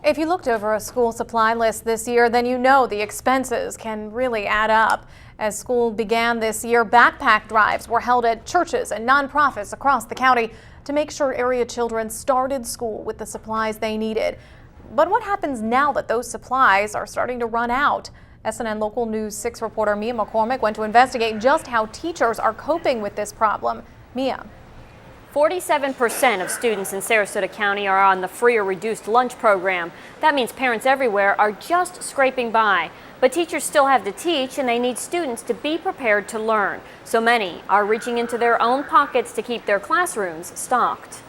If you looked over a school supply list this year, then you know the expenses can really add up. As school began this year, backpack drives were held at churches and nonprofits across the county to make sure area children started school with the supplies they needed. But what happens now that those supplies are starting to run out? SNN Local News 6 reporter Mia McCormick went to investigate just how teachers are coping with this problem. Mia. 47% of students in Sarasota County are on the free or reduced lunch program. That means parents everywhere are just scraping by. But teachers still have to teach, and they need students to be prepared to learn. So many are reaching into their own pockets to keep their classrooms stocked.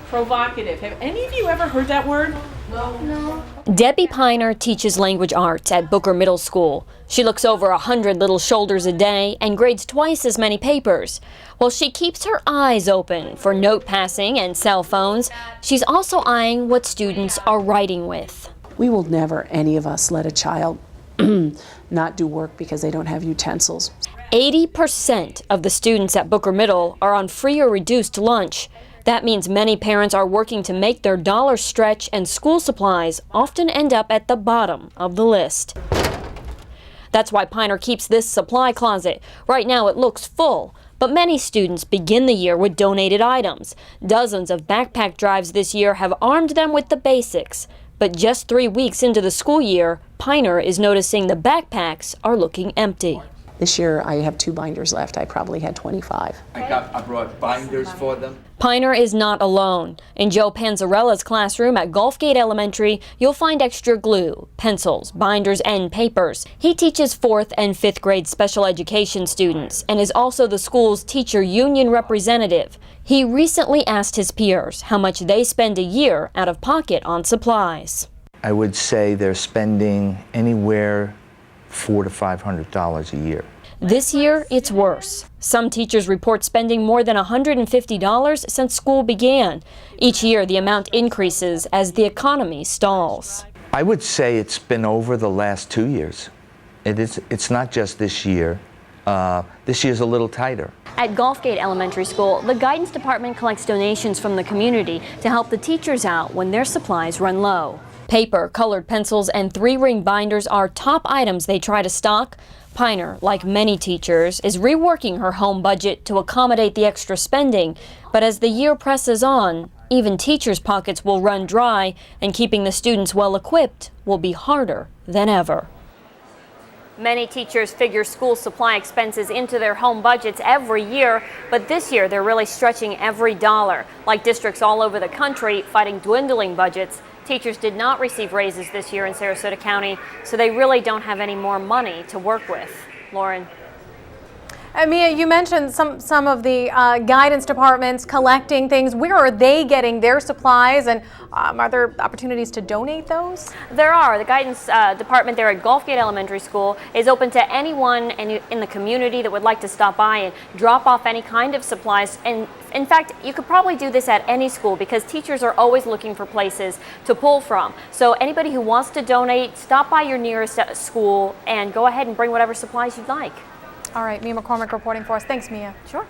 Provocative. Have any of you ever heard that word? No. Debbie Piner teaches language arts at Booker Middle School. She looks over 100 little shoulders a day and grades twice as many papers. While she keeps her eyes open for note passing and cell phones, she's also eyeing what students are writing with. We will never, any of us, let a child not do work because they don't have utensils. 80% of the students at Booker Middle are on free or reduced lunch. That means many parents are working to make their dollars stretch, and school supplies often end up at the bottom of the list. That's why Piner keeps this supply closet. Right now it looks full, but many students begin the year with donated items. Dozens of backpack drives this year have armed them with the basics. But just 3 weeks into the school year, Piner is noticing the backpacks are looking empty. This year I have 2 binders left. I probably had 25. I brought binders for them. Piner is not alone. In Joe Panzarella's classroom at Gulfgate Elementary, you'll find extra glue, pencils, binders, and papers. He teaches 4th and 5th grade special education students and is also the school's teacher union representative. He recently asked his peers how much they spend a year out of pocket on supplies. I would say they're spending anywhere $400 to $500 a year. This year, it's worse. Some teachers report spending more than $150 since school began. Each year, the amount increases as the economy stalls. I would say it's been over the last 2 years. It's not just this year. This year's a little tighter. At Gulfgate Elementary School, the guidance department collects donations from the community to help the teachers out when their supplies run low. Paper, colored pencils, and 3-ring binders are top items they try to stock. Piner, like many teachers, is reworking her home budget to accommodate the extra spending. But as the year presses on, even teachers' pockets will run dry, and keeping the students well equipped will be harder than ever. Many teachers figure school supply expenses into their home budgets every year, but this year they're really stretching every dollar. Like districts all over the country fighting dwindling budgets, teachers did not receive raises this year in Sarasota County, so they really don't have any more money to work with. Lauren. Mia, you mentioned some of the guidance departments collecting things. Where are they getting their supplies, and are there opportunities to donate those? There are. The guidance department there at Gulfgate Elementary School is open to anyone in the community that would like to stop by and drop off any kind of supplies. And in fact, you could probably do this at any school because teachers are always looking for places to pull from. So anybody who wants to donate, stop by your nearest school and go ahead and bring whatever supplies you'd like. All right, Mia McCormick reporting for us. Thanks, Mia. Sure.